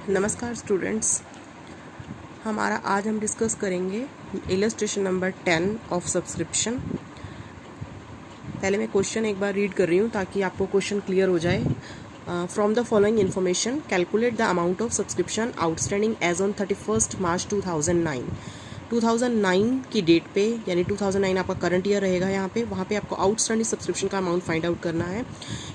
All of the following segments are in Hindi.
नमस्कार स्टूडेंट्स, आज हम डिस्कस करेंगे इलस्ट्रेशन नंबर 10 ऑफ सब्सक्रिप्शन। पहले मैं क्वेश्चन एक बार रीड कर रही हूँ ताकि आपको क्वेश्चन क्लियर हो जाए। From the following information calculate the amount of subscription outstanding as on 31 March 2009। 2009 की डेट पे, यानी 2009 आपका करंट ईयर रहेगा यहाँ पे, वहाँ पे आपको आउटस्टैंडिंग सब्सक्रिप्शन का अमाउंट फाइंड आउट करना है।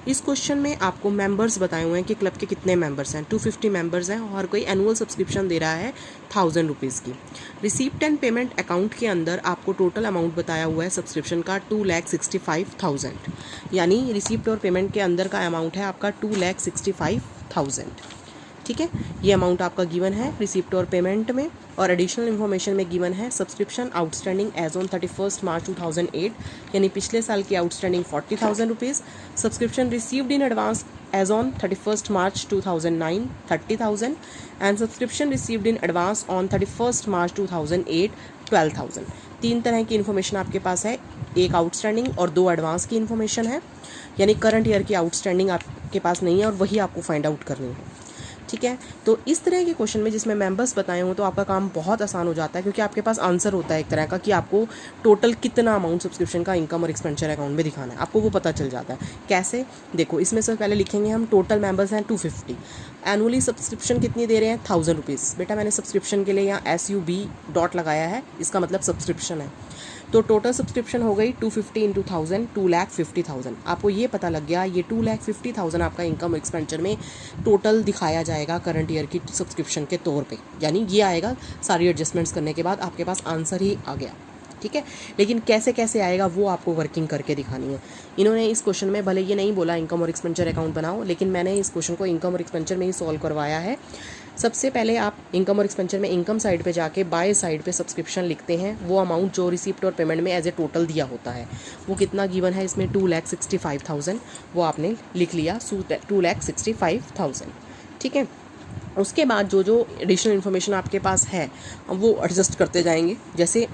इस क्वेश्चन में आपको मेंबर्स बताए हुए हैं कि क्लब के कितने मेंबर्स हैं। 250 मेंबर्स हैं और कोई एनुअल सब्सक्रिप्शन दे रहा है 1000 रुपीज़ की। रिसीप्ट एंड पेमेंट अकाउंट के अंदर आपको टोटल अमाउंट बताया हुआ है सब्सक्रिप्शन का 2,65,000, यानी रिसीप्ट और पेमेंट के अंदर का अमाउंट है आपका 2,65,000। ठीक है, ये अमाउंट आपका गिवन है रिसीप्ट और पेमेंट में। और एडिशनल इन्फॉर्मेशन में गिवन है subscription outstanding as on 31 March 2008, यानी पिछले साल की outstanding 40,000 rupees. Subscription received in advance as on 31 March 2009 30,000 and subscription received in advance on 31 March 2008 12,000। तीन तरह की इन्फॉर्मेशन आपके पास है, एक आउटस्टैंडिंग और दो एडवांस की इन्फॉर्मेशन है, यानी करंट ईयर की आउटस्टैंडिंग आपके पास नहीं है और वही आपको फाइंड आउट करनी है। ठीक है, तो इस तरह के क्वेश्चन में जिसमें मेंबर्स बताए हों तो आपका काम बहुत आसान हो जाता है, क्योंकि आपके पास आंसर होता है एक तरह का कि आपको टोटल कितना अमाउंट सब्सक्रिप्शन का इनकम और एक्सपेंडिचर अकाउंट में दिखाना है, आपको वो पता चल जाता है। कैसे, देखो, इसमें से पहले लिखेंगे हम टोटल मेंबर्स हैं 250, एनुअली सब्सक्रिप्शन कितनी दे रहे हैं 1000 रुपीज़। बेटा मैंने सब्सक्रिप्शन के लिए यहाँ SUB डॉट लगाया है, इसका मतलब सब्सक्रिप्शन है। तो टोटल सब्सक्रिप्शन हो गई 250 इंटू 1000 2,50,000। आपको ये पता लग गया, ये 2,50,000 आपका इनकम एक्सपेंडिचर में टोटल दिखाया जाएगा करंट ईयर की सब्सक्रिप्शन के तौर पे, यानी ये आएगा। सारी एडजस्टमेंट्स करने के बाद आपके पास आंसर ही आ गया। ठीक है, लेकिन कैसे कैसे आएगा वो आपको वर्किंग करके दिखानी है। इन्होंने इस क्वेश्चन में भले ये नहीं बोला इनकम और एक्सपेंडिचर अकाउंट बनाओ, लेकिन मैंने इस क्वेश्चन को इनकम और एक्सपेंडिचर में ही सॉल्व करवाया है। सबसे पहले आप इनकम और एक्सपेंडिचर में इनकम साइड पे जाके बाय साइड पे सब्सक्रिप्शन लिखते हैं, वो अमाउंट जो रिसीप्ट और पेमेंट में एज ए टोटल दिया होता है वो कितना गिवन है इसमें 2,65,000, वो आपने लिख लिया 2,65,000। ठीक है, उसके बाद जो जो एडिशनल इन्फॉर्मेशन आपके पास है वो एडजस्ट करते जाएंगे। जैसे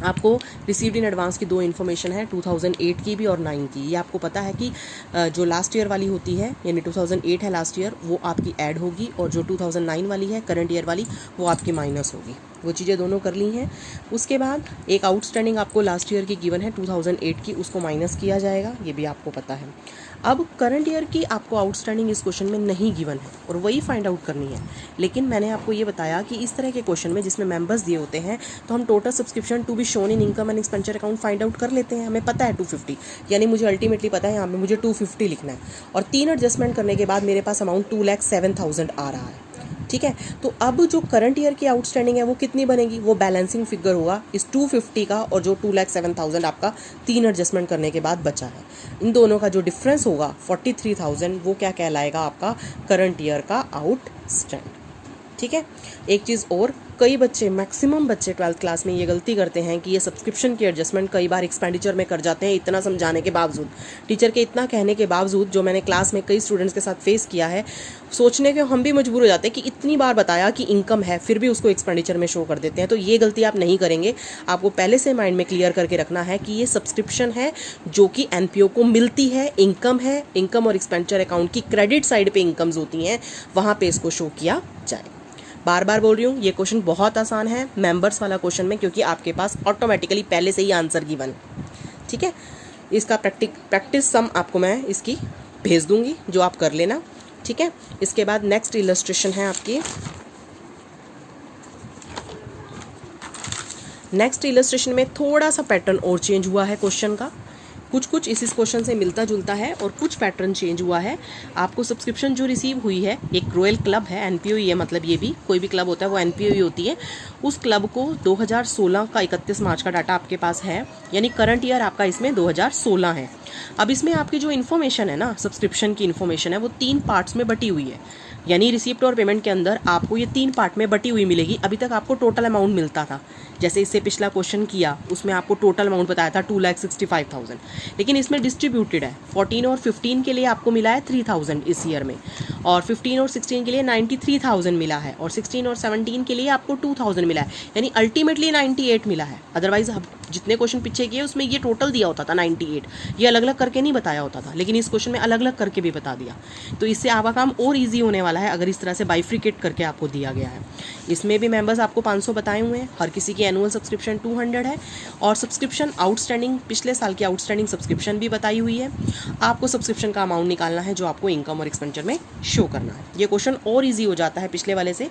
आपको रिसीव्ड इन एडवांस की दो इन्फॉर्मेशन है, 2008 की भी और 9 की। ये आपको पता है कि जो लास्ट ईयर वाली होती है, यानी 2008 है लास्ट ईयर, वो आपकी ऐड होगी, और जो 2009 वाली है करंट ईयर वाली, वो आपकी माइनस होगी। वो चीज़ें दोनों कर ली हैं। उसके बाद एक आउटस्टैंडिंग आपको लास्ट ईयर की गिवन है 2008 की, उसको माइनस किया जाएगा, ये भी आपको पता है। अब करंट ईयर की आपको आउटस्टैंडिंग इस क्वेश्चन में नहीं गिवन है और वही फाइंड आउट करनी है। लेकिन मैंने आपको ये बताया कि इस तरह के क्वेश्चन में जिसमें मेंबर्स दिए होते हैं तो हम total subscription to be shown in income and expenditure account find out कर लेते हैं। हमें पता है 250, यानी मुझे अल्टीमेटली पता है यहाँ पे मुझे 250 लिखना है, और 3 एडजस्टमेंट करने के बाद मेरे पास अमाउंट 2,07,000 आ रहा है। ठीक है, तो अब जो करंट ईयर की आउटस्टैंडिंग है वो कितनी बनेगी, वो बैलेंसिंग फिगर होगा इस 250 का और जो 2,07,000 आपका 3 एडजस्टमेंट करने के बाद बचा है। इन दोनों का जो डिफरेंस होगा 43,000, वो क्या कहलाएगा आपका करंट ईयर का आउटस्टैंड। ठीक है, एक चीज़ और, कई बच्चे, मैक्सिमम बच्चे 12th क्लास में ये गलती करते हैं कि ये सब्सक्रिप्शन की एडजस्टमेंट कई बार एक्सपेंडिचर में कर जाते हैं, इतना समझाने के बावजूद, टीचर के इतना कहने के बावजूद, जो मैंने क्लास में कई स्टूडेंट्स के साथ फेस किया है। सोचने के हम भी मजबूर हो जाते हैं कि इतनी बार बताया कि इनकम है, फिर भी उसको एक्सपेंडिचर में शो कर देते हैं। तो ये गलती आप नहीं करेंगे। आपको पहले से माइंड में क्लियर करके रखना है कि ये सब्सक्रिप्शन है जो कि NPO को मिलती है, इनकम है। इनकम और एक्सपेंडिचर अकाउंट की क्रेडिट साइड पे इनकम्स होती हैं, वहाँ पे इसको शो किया जाए। बार बार बोल रही हूँ, ये क्वेश्चन बहुत आसान है मेंबर्स वाला क्वेश्चन में, क्योंकि आपके पास ऑटोमेटिकली पहले से ही आंसर गिवन। ठीक है, इसका प्रैक्टिस सम आपको मैं इसकी भेज दूंगी, जो आप कर लेना। ठीक है, इसके बाद नेक्स्ट इलस्ट्रेशन है आपकी। नेक्स्ट इलस्ट्रेशन में थोड़ा सा पैटर्न और चेंज हुआ है क्वेश्चन का, कुछ इस क्वेश्चन से मिलता जुलता है और कुछ पैटर्न चेंज हुआ है। आपको सब्सक्रिप्शन जो रिसीव हुई है, एक रॉयल क्लब है, NPO ही है, मतलब ये भी कोई भी क्लब होता है वो NPO ही होती है। उस क्लब को 2016 का 31 मार्च का डाटा आपके पास है, यानी करंट ईयर आपका इसमें 2016 है। अब इसमें आपकी जो इन्फॉर्मेशन है ना, सब्सक्रिप्शन की इन्फॉर्मेशन है, वो 3 पार्ट्स में बटी हुई है, यानी रिसीप्ट और पेमेंट के अंदर आपको ये 3 पार्ट में बटी हुई मिलेगी। अभी तक आपको टोटल अमाउंट मिलता था, जैसे इससे पिछला क्वेश्चन किया उसमें आपको टोटल अमाउंट बताया था 2,65,000, लेकिन इसमें डिस्ट्रीब्यूटेड है। 14 और 15 के लिए आपको मिला है 3,000 इस ईयर में, और 15 और 16 के लिए 93,000 मिला है, और 16 और 17 के लिए आपको 2,000 मिला है, यानी अल्टीमेटली 98 मिला है। अदरवाइज जितने क्वेश्चन पीछे किए उसमें ये टोटल दिया होता था 98, ये अलग अलग करके नहीं बताया होता था, लेकिन इस क्वेश्चन में अलग अलग करके भी बता दिया। तो इससे आपका काम और ईजी होने वाला है अगर इस तरह से बाइफ्रिकेट करके आपको दिया गया है। इसमें भी मेंबर्स आपको 500 बताए हुए हैं, हर किसी की एनुअल सब्सक्रिप्शन 200 है, और सब्सक्रिप्शन आउटस्टैंडिंग पिछले साल की आउटस्टैंडिंग सब्सक्रिप्शन भी बताई हुई है। आपको सब्सक्रिप्शन का अमाउंट निकालना है जो आपको इनकम और एक्सपेंडिचर में शो करना है। ये क्वेश्चन और ईजी हो जाता है पिछले वाले से।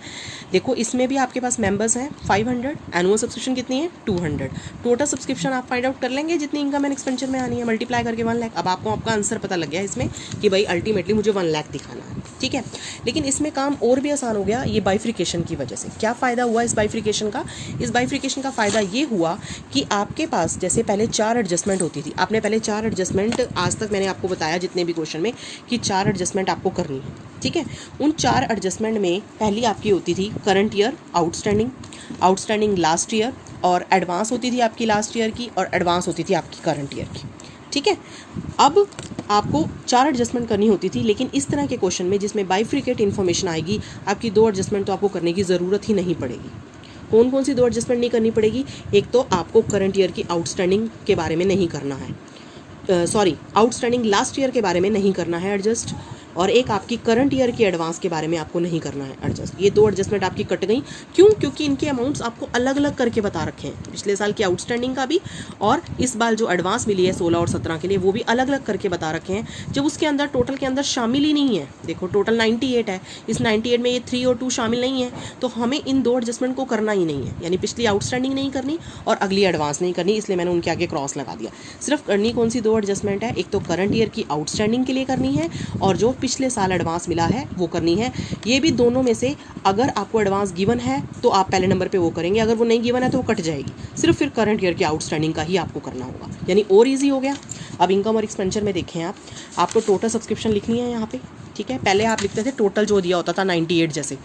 देखो इसमें भी आपके पास मेंबर्स हैं 500, एनुअल सब्सक्रिप्शन कितनी है 200, टोटल सब्सक्रिप्शन आप फाइंड आउट कर लेंगे जितनी इनकम एंड एक्सपेंडिचर में आनी है, मल्टीप्लाई करके 1 लाख। अब आपको आपका आंसर पता लग गया इसमें कि भाई अल्टीमेटली मुझे 1 लाख दिखाना है, ठीक है। लेकिन इसमें काम और भी आसान हो गया ये बाइफ्रिकेशन की वजह से। क्या फ़ायदा हुआ इस बाइफ्रिकेशन का? इस बाइफ्रिकेशन का फ़ायदा ये हुआ कि आपके पास जैसे पहले 4 एडजस्टमेंट होती थी, आपने पहले 4 एडजस्टमेंट, आज तक मैंने आपको बताया जितने भी क्वेश्चन में कि 4 एडजस्टमेंट आपको करनी है, ठीक है। उन 4 एडजस्टमेंट में पहली आपकी होती थी current year outstanding, outstanding last year, और एडवांस होती थी आपकी लास्ट ईयर की, और एडवांस होती थी आपकी करंट ईयर की, ठीक है। अब आपको 4 एडजस्टमेंट करनी होती थी, लेकिन इस तरह के क्वेश्चन में जिसमें बाइफ्रिकेट इन्फॉर्मेशन आएगी, आपकी 2 एडजस्टमेंट तो आपको करने की ज़रूरत ही नहीं पड़ेगी। कौन कौन सी 2 एडजस्टमेंट नहीं करनी पड़ेगी? एक तो आपको करंट ईयर की आउटस्टैंडिंग के बारे में नहीं करना है, आउटस्टैंडिंग लास्ट ईयर के बारे में नहीं करना है एडजस्ट, और एक आपकी करंट ईयर की एडवांस के बारे में आपको नहीं करना है एडजस्ट। ये 2 एडजस्टमेंट आपकी कट गई। क्यों? क्योंकि इनके अमाउंट्स आपको अलग अलग करके बता रखे हैं, पिछले साल की आउटस्टैंडिंग का भी, और इस बार जो एडवांस मिली है 16 और 17 के लिए वो भी अलग अलग करके बता रखे हैं, जब उसके अंदर टोटल के अंदर शामिल ही नहीं है। देखो टोटल 98 है, इस 98 में ये 3 और 2 शामिल नहीं है, तो हमें इन 2 एडजस्टमेंट को करना ही नहीं है, यानी पिछली आउटस्टैंडिंग नहीं करनी और अगली एडवांस नहीं करनी, इसलिए मैंने उनके आगे क्रॉस लगा दिया। सिर्फ करनी कौन सी 2 एडजस्टमेंट है? एक तो करंट ईयर की आउटस्टैंडिंग के लिए करनी है, और जो पिछले साल एडवांस मिला है वो करनी है। ये भी दोनों में से अगर आपको एडवांस गिवन है तो आप पहले नंबर पे वो करेंगे, अगर वो नहीं गिवन है तो वो कट जाएगी। सिर्फ फिर करंट ईयर की आउटस्टैंडिंग का ही आपको करना होगा, यानी और इजी हो गया। अब इनकम और एक्सपेंडिचर में देखें आपको टोटल सब्सक्रिप्शन लिखनी है यहाँ पे, ठीक है। पहले आप लिखते थे टोटल जो दिया होता था 98 जैसे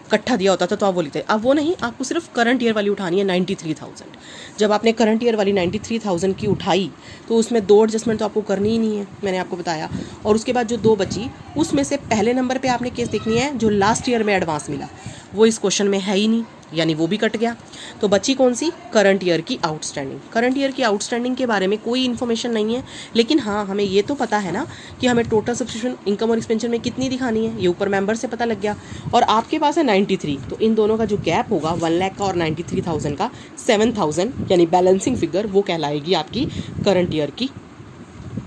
इकट्ठा दिया होता था तो आप वो लिखते, अब वो नहीं, आपको सिर्फ करंट ईयर वाली उठानी है 93,000। जब आपने करंट ईयर वाली 93,000 की उठाई तो उसमें 2 एडजस्टमेंट तो आपको करनी ही नहीं है, मैंने आपको बताया, और उसके बाद जो 2 बची उसमें से पहले नंबर पे आपने केस देखनी है जो लास्ट ईयर में एडवांस मिला, वो इस क्वेश्चन में है ही नहीं, यानी वो भी कट गया। तो बची कौन सी? करंट ईयर की आउटस्टैंडिंग। करंट ईयर की आउटस्टैंडिंग के बारे में कोई इन्फॉर्मेशन नहीं है, लेकिन हाँ हमें ये तो पता है ना कि हमें टोटल सब्सक्रिप्शन इनकम और एक्सपेंडिचर में कितनी दिखानी है, ये ऊपर मेंबर से पता लग गया, और आपके पास है 93, तो इन दोनों का जो गैप होगा 1 लाख का और 93,000 का, 7,000 यानी बैलेंसिंग फिगर, वो कहलाएगी आपकी करंट ईयर की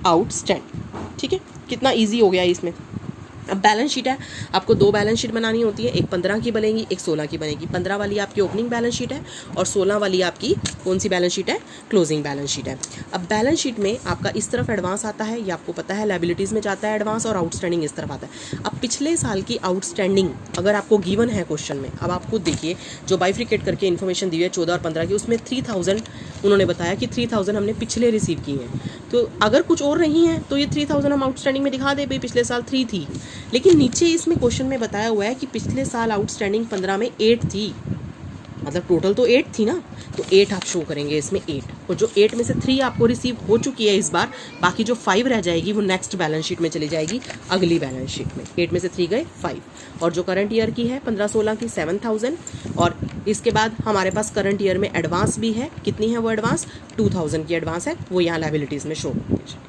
आउटस्टैंडिंग, ठीक है। कितना ईजी हो गया इसमें। अब बैलेंस शीट है, आपको 2 बैलेंस शीट बनानी होती है, एक 15 की बनेगी, एक 16 की बनेगी। 15 वाली आपकी ओपनिंग बैलेंस शीट है और 16 वाली आपकी कौन सी बैलेंस शीट है? क्लोजिंग बैलेंस शीट है। अब बैलेंस शीट में आपका इस तरफ एडवांस आता है, ये आपको पता है, लायबिलिटीज़ में जाता है एडवांस, और आउटस्टैंडिंग इस तरफ आता है। अब पिछले साल की आउटस्टैंडिंग अगर आपको गिवन है क्वेश्चन में, अब आप खुद देखिए जो बाइफ्रिकेट करके इन्फॉर्मेशन दी है 14 और 15 की, उसमें 3,000 उन्होंने बताया कि 3,000 हमने पिछले रिसीव की हैं, तो अगर कुछ और नहीं है तो ये 3,000 हम आउटस्टैंडिंग में दिखा दे, भाई पिछले साल 3 थी, लेकिन नीचे इसमें क्वेश्चन में बताया हुआ है कि पिछले साल आउटस्टैंडिंग 15 में 8 थी, मतलब टोटल तो 8 थी ना, तो 8 आप शो करेंगे इसमें 8, और जो 8 में से 3 आपको रिसीव हो चुकी है इस बार, बाकी जो 5 रह जाएगी वो नेक्स्ट बैलेंस शीट में चली जाएगी, अगली बैलेंस शीट में। 8 में से 3 गए 5, और जो करंट ईयर की है 15-16 की 7,000, और इसके बाद हमारे पास करंट ईयर में एडवांस भी है, कितनी है वो एडवांस? 2,000 की एडवांस है, वो यहाँ लायबिलिटीज़ में शो होगी।